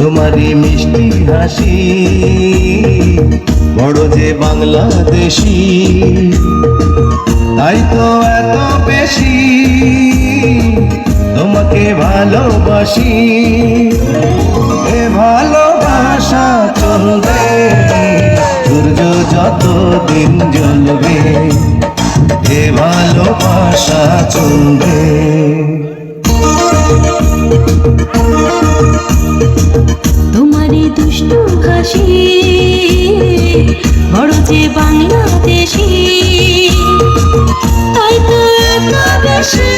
তোমারই মিষ্টি হাসি বড় যে বাংলাদেশি, তাই তো এত বেশি তোমাকে ভালোবাসি। এ ভালোবাসা চলবে সূর্য যতদিন জ্বলবে, এ ভালোবাসা চলবে। তোমারই দুষ্টু হাসি বড় যে বাংলাদেশি, তাই তো এত বেশি